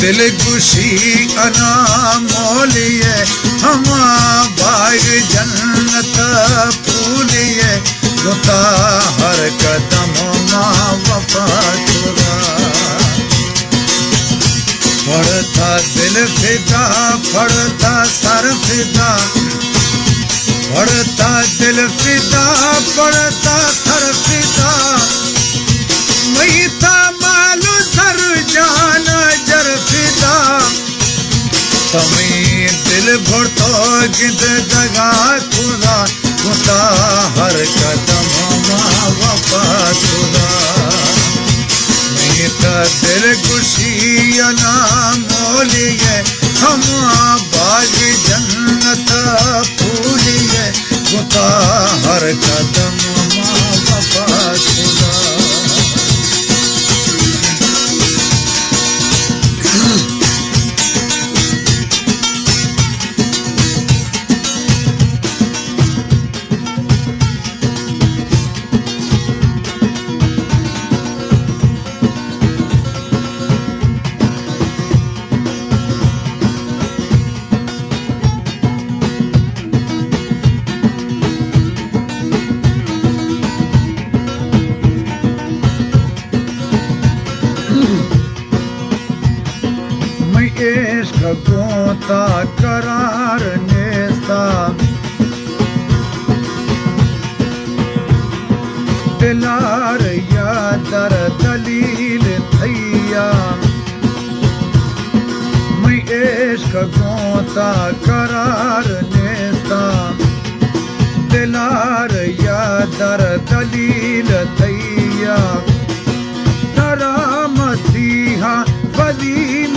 दिल खुशी अना मोलिए हमा बाग जन्नत फूलिए गुता हर कदम मां वफा चुरा पड़ता दिल फिदा पड़ता सर फिदा पड़ता दिल फिदा पड़ता सर फिदा वही था मालू सर जान जर फिदा तमी दिल भरतो गिद दगा खुदा गुता हर कदम मां वफा खुदा मीठा दिल खुशी अना मोलिए हम बाग जन्नत फूलिए गुता हर कदम मां वफा खुदा इश्क गोता करार नेस्ता दिलार या दर दलील थैया मैं इश्क गोता करार नेस्ता दिलार या दर दलील थैया तरा मसीहा वली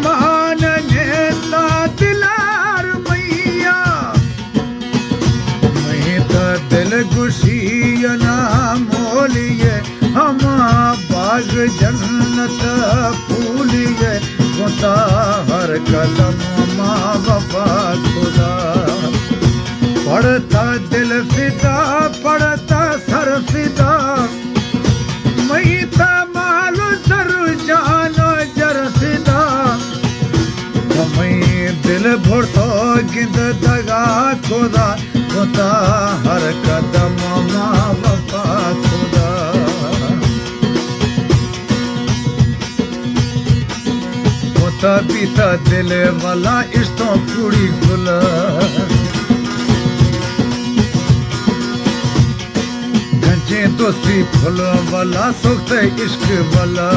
गुमान नेता दिलार मैया मैं तो दिल खुशी अना मोलिए हम बाग जन्नत फूलिए गुता हर कदम मां वफा खुदा पड़ता दिल फिदा पड़ता सर फिदा मैं तो मालू सर जान जर फिदा दिल भरतो गिद दगा खुदा गुता हर कदम मां वफा खुदा गुता पीता दिल वाला इस्तो पूरी गुल गंजे दोस्ती फुल वाला सुख इश्क वाला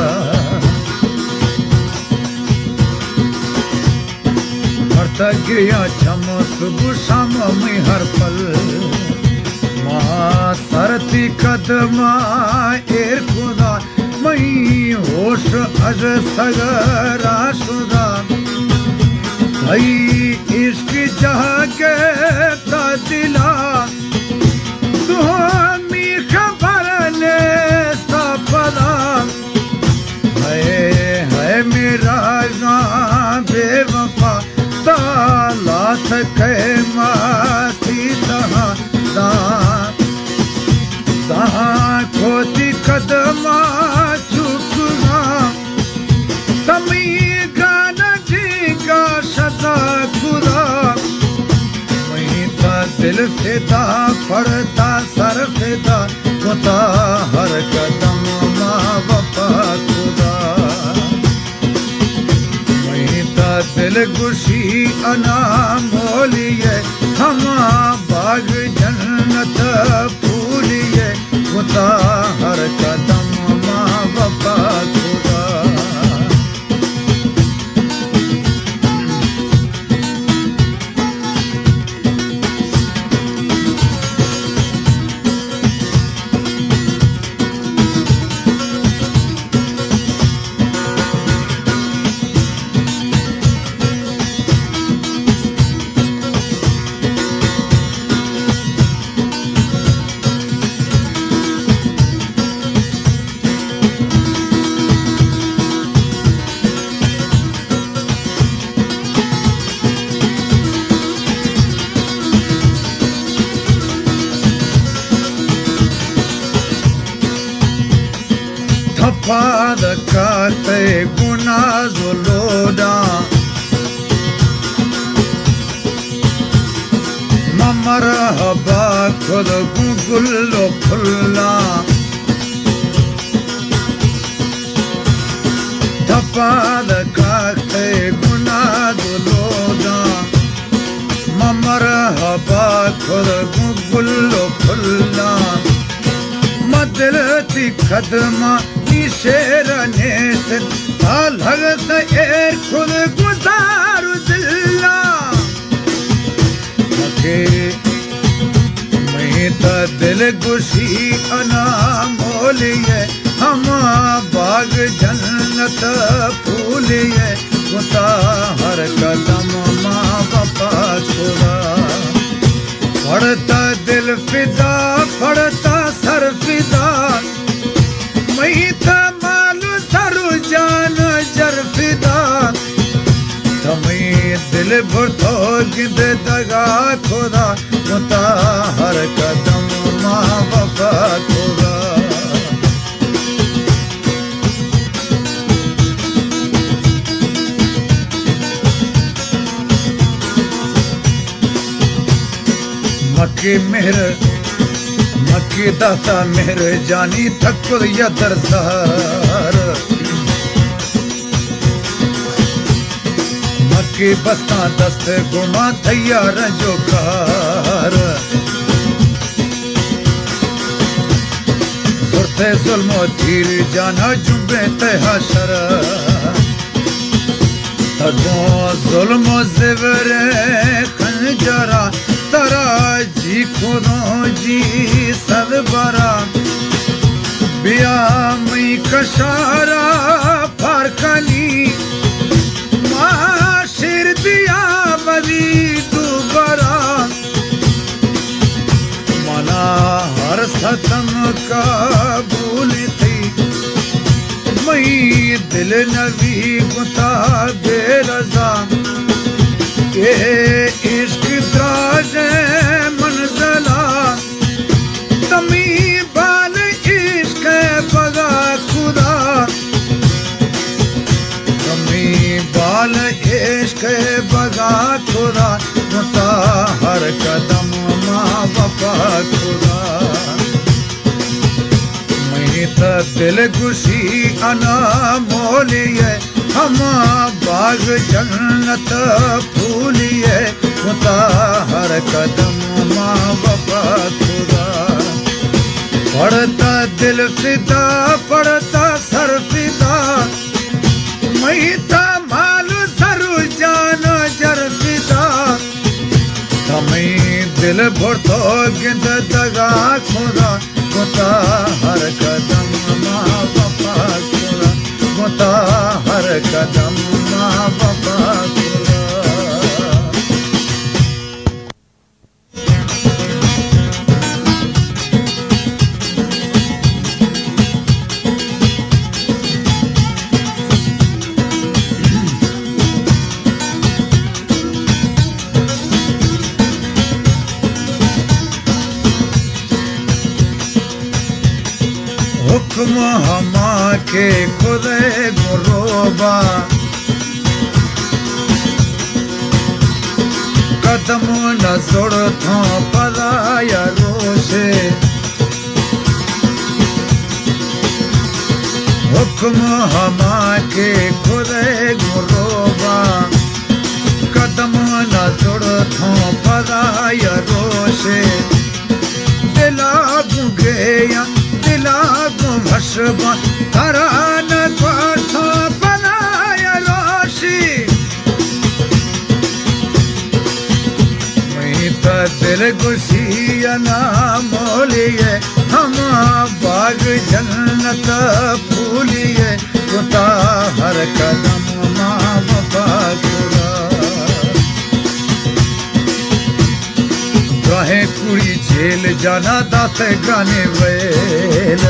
गिरिया छम सुबह शाम में हर पल मां सरती कदमा एर खुदा मई होश अज सगरा शुदा भाई इश्क जहाँ के दिला तू मी खबर ले सपना है मेरा बेवफा लाथ के माती दहाँ खोती कदमा चुकना तमी गाना का शता खुदा वहीं था दिल फिदा पड़ता सर फिदा गुता हर कदम मां वफा खुदा दिल खुशी अना मोलिए हम बाग जन्नत फूलिए गुता हर कदम मां वफा खुदा Hapad karte gunazoloda Marhaba khud gullo phulla Tapad karte gunazoloda Marhaba khud gullo phulla Madilati khadma nishera neset alhagt er khud guzaru zilla Mahita dil gushi ana moliye hama baag jannat phooliye kuta har kadam ma bapa khuda padta dil fida padta sar fida mahita malu saru jaan jar fida Tamai dil bharto gind daga khuda kuta har kadam ma wafa khuda Makki mehr makki data mehr jani thakur ya darsar Makki basta dast guma tayyar jo kar Surte zulmo dhir jana jumbe te hashar Tadmo zulmo zivre khanjara Tara ji khudo ji sadbara Biya mai kashara farkani Shir diya badi dubara Mana har satam kabul thi Mai dil nabi kuta beraza Ye ishq draj manzala Tami bal ishq baga khuda बाल इश्क बगा खुदा मुता हर कदम माँ बापा खुदा मैं तो दिल गुशी अना मोलिए हम बाग जन्नत फूलिए मुता हर कदम माँ बापा खुदा पढ़ता दिल फिदा पढ़ता सर फिदा Mahita malu saru jana jar fida Tamai dil bharto gind daga khuda Kuta har kadam ma bapa khuda Kuta har kadam ma bapa khuda हुक्म हमा के खुदे गुरोबा कदम न जोड़ थो पदाया रोशे हुक्म हमा के खुदे गुरोबा कदम न जोड़ थो पदाया रोशे दिला गुगेया दिलागो भशबा तरान क्वाठो बनाया रोशी मैं तो दिल गुशिया मोलिए हम बाग जन्नत फूलिए कुता हर कदम माँ बापा खुदा गाहे कुड़ी जेल जाना दाते गाने वेल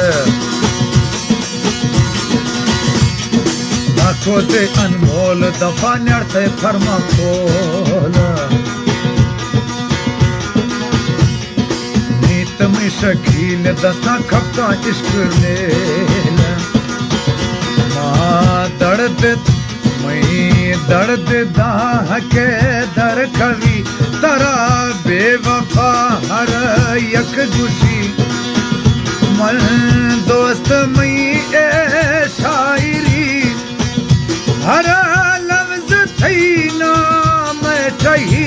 आंखों ते अनमोल दफा नड़ते फरमा खोल नीत में शकील दसा खपता इश्क मेल दर्द दाह के दर कवि तरा बेवफा हर यक गुशी मन दोस्त मई ए शायरी हर लफ्ज थई ना मैं कही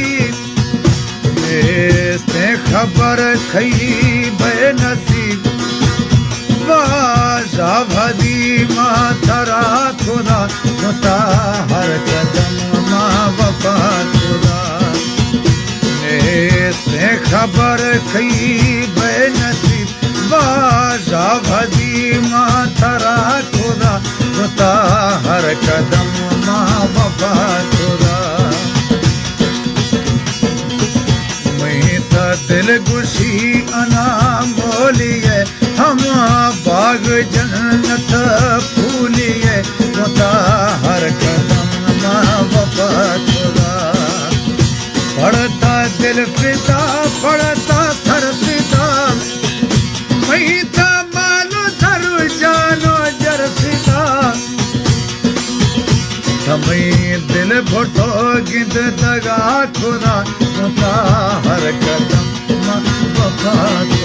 से खबर खई बेनसीब वाजा भदी माँ थरा खुदा मुता हर कदम माँ वफा खुदा से खबर खई बेनसीब वाजा भदी माँ थरा खुदा मुता हर कदम माँ वफा खुदा दिल गुशी अना मोलिए हम बाग जन्नत फूलिए खुदा हर कदम माँ वफा खुदा पढ़ता दिल फिदा पढ़ता सर फिदा वही था मानो सर जानो जर फिदा समय दिल भुटो गिद दगा खुदा खुदा हर कदम वफा